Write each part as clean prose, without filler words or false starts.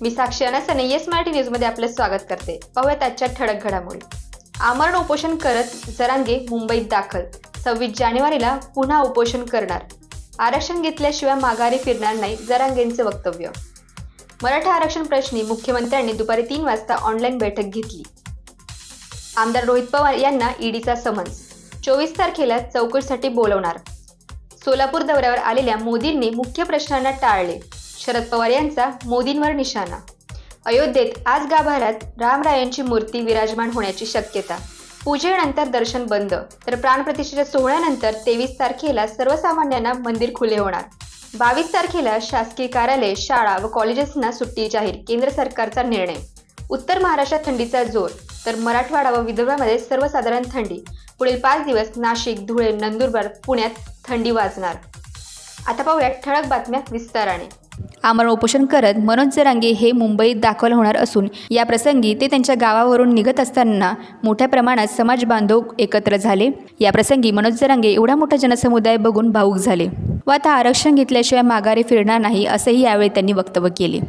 मी साक्षी अनसने yes Marathi न्यूजमध्ये आपलं स्वागत करते। पाहूयात आजच्या ठळक घडामोडी। आमरण उपोषण करत जरांगे मुंबईत दाखल। 26 जानेवारीला पुन्हा उपोषण करणार। आरक्षण घेतल्याशिवाय माघारी फिरणार नाही, जरांगेंचं वक्तव्य। मराठा आरक्षण प्रश्नी मुख्यमंत्र्यांनी दुपारी 3 वाजता ऑनलाईन बैठक घेतली। आमदार रोहित पवार यांना ईडीचा समन्स। 24 तारखेला चौकशीसाठी बोलवणार। सोलापूर दौऱ्यावर आलेल्या मोदींनी मुख्य प्रश्नांना टाळले। शरद पवार यांचा मोदींवर निशाणा। अयोध्येत आज गाभाऱ्यात रामरायांची मूर्ती विराजमान होण्याची शक्यता। पूजेनंतर दर्शन बंद, तर प्राणप्रतिष्ठेच्या सोहळ्यानंतर 23 तारखेला सर्वसामान्यांना मंदिर खुले होणार। 22 तारखेला शासकीय कार्यालय, शाळा व कॉलेजेसना सुट्टी जाहीर, केंद्र सरकारचा निर्णय। उत्तर महाराष्ट्रात थंडीचा जोर, तर मराठवाडा व विदर्भामध्ये सर्वसाधारण थंडी। पुढील 5 दिवस नाशिक, धुळे, नंदुरबार, पुण्यात थंडी वाजणार। आता पाहूया ठळक बातम्या विस्ताराने। आमरण उपोषण करत मनोज जरांगे हे मुंबईत दाखल होणार असून या प्रसंगी ते त्यांच्या गावावरून निघत असताना मोठ्या प्रमाणात समाज बांधव एकत्र झाले। या प्रसंगी मनोज जरांगे एवढा मोठा जनसमुदाय बघून भावूक झाले व आता आरक्षण घेतल्याशिवाय माघारी फिरणार नाही असेही यावेळी त्यांनी वक्तव्य केले।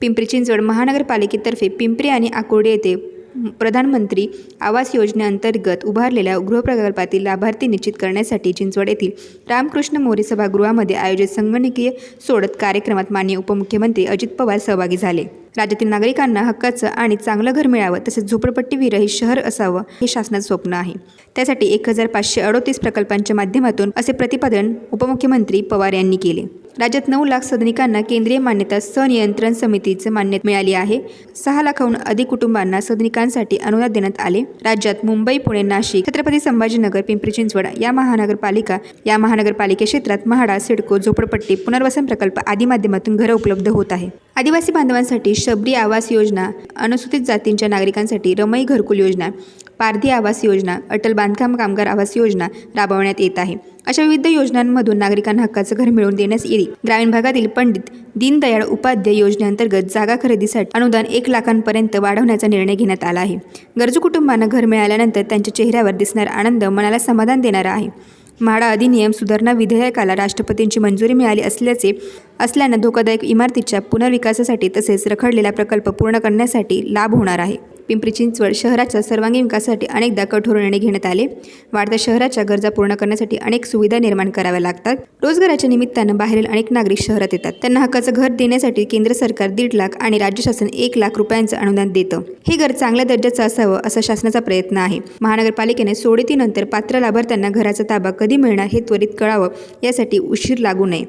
पिंपरी चिंचवड महानगरपालिकेतर्फे पिंपरी आणि आकुर्डी येथे प्रधानमंत्री आवास योजनेअंतर्गत उभारलेल्या गृहप्रकल्पातील लाभार्थी निश्चित करण्यासाठी चिंचवड येथील रामकृष्ण मोरे सभागृहामध्ये आयोजित संगणकीय सोडत कार्यक्रमात माननीय उपमुख्यमंत्री अजित पवार सहभागी झाले। राज्यातील नागरिकांना हक्काचं आणि चांगलं घर मिळावं तसेच झोपडपट्टीविरहित शहर असावं हे शासनाचं स्वप्न आहे। त्यासाठी 1538 प्रकल्पांच्या माध्यमातून असे प्रतिपादन उपमुख्यमंत्री पवार यांनी केले। राज्यात 9 लाख सदनिकांना केंद्रीय मान्यता सनियंत्रण समितीचे मान्यता मिळाली आहे। 6 लाखाहून अधिक कुटुंबांना सदनिकांसाठी अनुदान देण्यात आले। राज्यात मुंबई, पुणे, नाशिक, छत्रपती संभाजीनगर, पिंपरी चिंचवड या महानगरपालिका क्षेत्रात म्हाडा, सिडको, झोपडपट्टी, पुनर्वसन प्रकल्प आदी माध्यमातून घरं उपलब्ध होत आहे। आदिवासी बांधवांसाठी शबरी आवास योजना, अनुसूचित जातींच्या नागरिकांसाठी रमई घरकुल योजना, पारधी आवास योजना, अटल बांधकाम कामगार आवास योजना राबवण्यात येत आहे. अशा विविध योजनांमधून नागरिकांना हक्काचं घर मिळवून देण्यास येईल. ग्रामीण भागातील पंडित दीनदयाळ उपाध्याय योजनेअंतर्गत जागा खरेदीसाठी अनुदान 1 लाखांपर्यंत वाढवण्याचा निर्णय घेण्यात आला आहे. गरजू कुटुंबांना घर मिळाल्यानंतर त्यांच्या चेहऱ्यावर दिसणारा आनंद मनाला समाधान देणारा आहे. म्हाडा अधिनियम सुधारणा विधेयकाला राष्ट्रपतींची मंजुरी मिळाली असल्यानं धोकादायक इमारतीच्या पुनर्विकासासाठी तसेच रखडलेला प्रकल्प पूर्ण करण्यासाठी लाभ होणार आहे. पिंपरी चिंचवड शहराच्या सर्वांगीण विकासासाठी अनेकदा कठोर निर्णय घेण्यात आले. वाढत्या शहराच्या गरजा पूर्ण करण्यासाठी अनेक सुविधा निर्माण कराव्या लागतात. रोजगाराच्या निमित्तानं बाहेरील अनेक नागरिक शहरात येतात. त्यांना हक्काचं घर देण्यासाठी केंद्र सरकार 1.5 लाख आणि राज्य शासन 1 लाख रुपयांचं अनुदान देतं. हे घर चांगल्या दर्जाचं असावं असा शासनाचा प्रयत्न आहे. महानगरपालिकेने सोडतीनंतर पात्र लाभार्थ्यांना घराचा ताबा कधी मिळणार हे त्वरित कळावं, यासाठी उशीर लागू नये.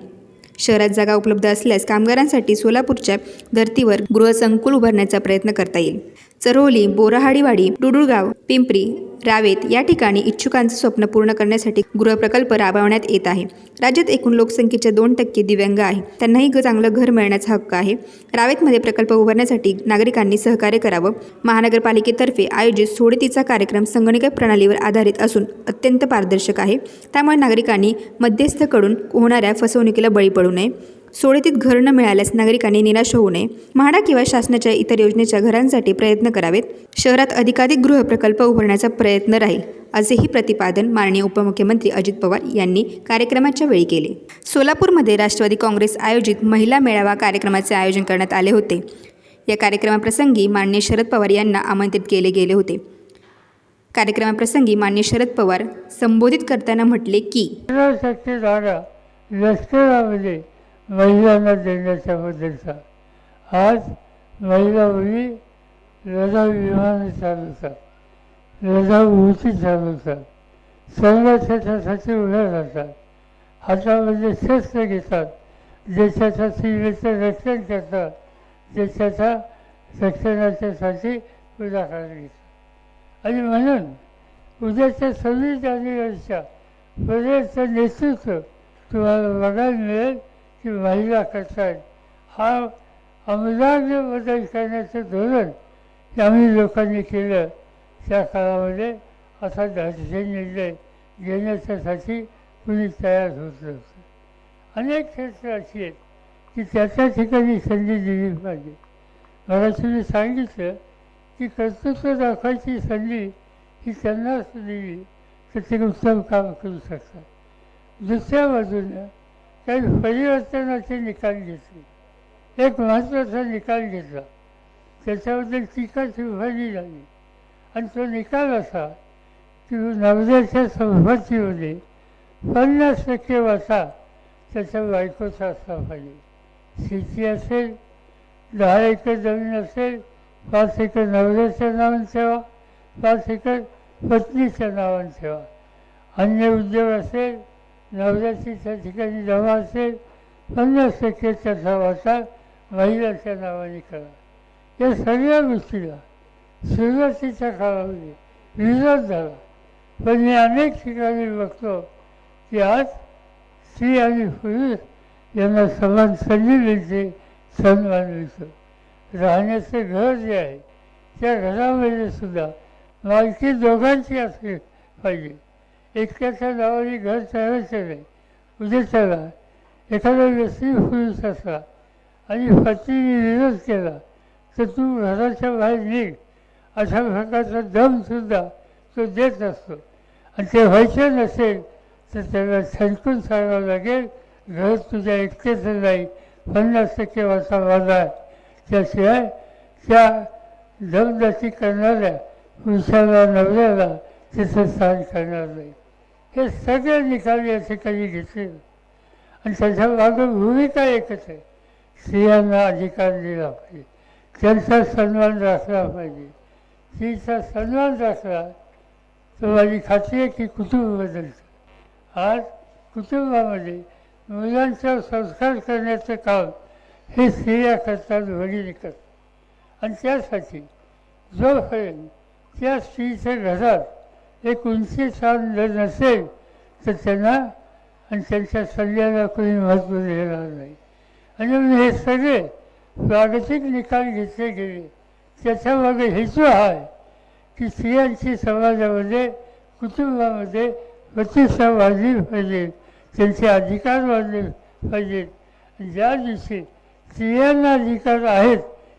शहरात जागा उपलब्ध असल्यास कामगारांसाठी सोलापूरच्या धर्तीवर गृहसंकुल उभारण्याचा प्रयत्न करता येईल. चरोली, बोराहाडीवाडी, डुडुळगाव, पिंपरी, रावेत या ठिकाणी इच्छुकांचं स्वप्न पूर्ण करण्यासाठी गृहप्रकल्प राबवण्यात येत आहे. राज्यात एकूण लोकसंख्येच्या 2% दिव्यांग आहे. त्यांनाही चांगलं घर मिळण्याचा हक्क आहे. रावेतमध्ये प्रकल्प उभारण्यासाठी नागरिकांनी सहकार्य करावं. महानगरपालिकेतर्फे आयोजित सोडतीचा कार्यक्रम संगणक प्रणालीवर आधारित असून अत्यंत पारदर्शक आहे. त्यामुळे नागरिकांनी मध्यस्थकडून होणाऱ्या फसवणुकीला बळी पडू नये. सोडतीत घर न मिळाल्यास नागरिकांनी निराश होऊ नये. म्हाडा किंवा शासनाच्या इतर योजनेच्या घरांसाठी प्रयत्न करावेत. शहरात अधिकाधिक गृहप्रकल्प उभारण्याचा प्रयत्न राहील, असेही प्रतिपादन माननीय उपमुख्यमंत्री अजित पवार यांनी कार्यक्रमाच्या वेळी केले. सोलापूरमध्ये राष्ट्रवादी काँग्रेस आयोजित महिला मेळावा कार्यक्रमाचे आयोजन करण्यात आले होते. या कार्यक्रमाप्रसंगी माननीय शरद पवार यांना आमंत्रित केले गेले होते. कार्यक्रमाप्रसंगी माननीय शरद पवार संबोधित करताना म्हटले की लष्करामध्ये महिलांना देण्याच्या बद्दलचा आज महिला मुली लढाऊ विमानं चालवतात, लढाऊ उंची चालवतात, संरक्षणासाठी उभ्या राहतात, हातामध्ये शस्त्र घेतात, देशाच्या सीमेचं रक्षण करतात, देशाच्या रक्षणाच्यासाठी पुढाकार घेतात. आणि म्हणून उद्याच्या 26 जानेवारीच्या परेडचं नेतृत्व तुम्हाला बघायला मिळेल की महिला करतात. हा आमूलाग्र बदल करण्याचं धोरण आम्ही लोकांनी केलं. त्या काळामध्ये असा धाडसी निर्णय घेण्याच्यासाठी कुणी तयार होत नव्हतं. अनेक क्षेत्र अशी आहेत की त्याच्या ठिकाणी संधी दिली पाहिजे. मला तुम्ही सांगितलं की कर्तृत्व दाखवायची संधी ही त्यांनाच दिली तर ते उत्तम काम करू शकतात. दुसऱ्या बाजूनं काही परिवर्तनाचे निकाल घेतले. एक महत्त्वाचा निकाल घेतला, त्याच्याबद्दल टीकाची उभारी झाली आणि तो निकाल असा की नवऱ्याच्या संपत्तीमध्ये 50% वाटा त्याच्या बायकोचा असला पाहिजे. शेती असेल, 10 एकर जमीन असेल, 5 एकर नवऱ्याच्या नावाने ठेवा, 5 एकर पत्नीच्या नावाने ठेवा. अन्य उद्योग असेल, नवऱ्याची त्या ठिकाणी जमा असेल, 50% त्याचा वाटा महिलाच्या नावाने करा. या सगळ्या गोष्टीला सुरुवातीच्या काळामध्ये विरोध झाला, पण मी अनेक ठिकाणी बघतो की आज स्त्री आणि पुरुष यांना समान संधी मिळते, सन्मान मिळतो. राहण्याचं घर जे आहे त्या घरामध्ये सुद्धा मालकी दोघांची असली पाहिजे. एकट्याच्या नावाने घर चालायचं नाही. उद्या त्याला एखादा व्यक्ती पुरुष असला आणि पत्नीने विरोध केला तर तू घराच्या बाहेर निघ अशा प्रकारचा दमसुद्धा तो देत असतो. आणि ते व्हायचं नसेल तर त्याला छणकून सांगावं लागेल, घर तुझ्या एकट्याचं नाही, 50% वाचा माझा आहे. त्याशिवाय त्या दमदाटी करणाऱ्या पुरुषाला नवऱ्याला तिथं स्थान करणार नाही. हे सगळे निकाल या ठिकाणी घेतले आणि त्याच्या मागं भूमिका एकच आहे, स्त्रियांना अधिकार दिला पाहिजे, त्यांचा सन्मान राखला पाहिजे. स्त्रीचा सन्मान राखला तर माझी खात्री आहे की कुटुंब बदलतं. आज कुटुंबामध्ये मुलांचा संस्कार करण्याचं काम हे स्त्रिया करतात, वडील करतात. आणि त्यासाठी जोपर्यंत त्या स्त्रीच्या घरात एक उंची स्थान जर नसेल तर त्यांना आणि त्यांच्या सल्ल्याला कोणी महत्त्व देणार नाही. आणि हे सगळे जागतिक निकाल घेतले गेले. त्याच्यामागे हेतू हा आहे की स्त्रियांची समाजामध्ये कुटुंबामध्ये प्रतिष्ठा वाढली पाहिजे, त्यांचे अधिकार वाढले पाहिजेत. ज्या दिवशी स्त्रियांना अधिकार आहेत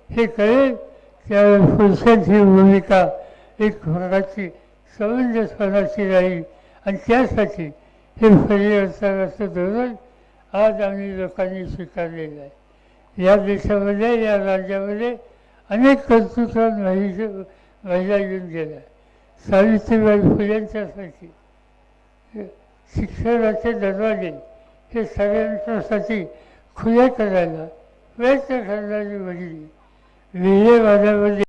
हे कळेल त्यावेळेस पुरुषांची भूमिका एक प्रकारची समंजसपणाची राहील. आणि त्यासाठी हे परिवर्तनाचं धोरण आज आम्ही लोकांनी स्वीकारलेलं आहे. या देशामध्ये या राज्यामध्ये अनेक कर्तृत्वान महिला येऊन गेल्या. सावित्रीबाई फुलेंच्यासाठी शिक्षणाचे दरवाजे हे सगळ्यांच्यासाठी खुले करायला प्रयत्न करणारी महिला विलेवाड्यामध्ये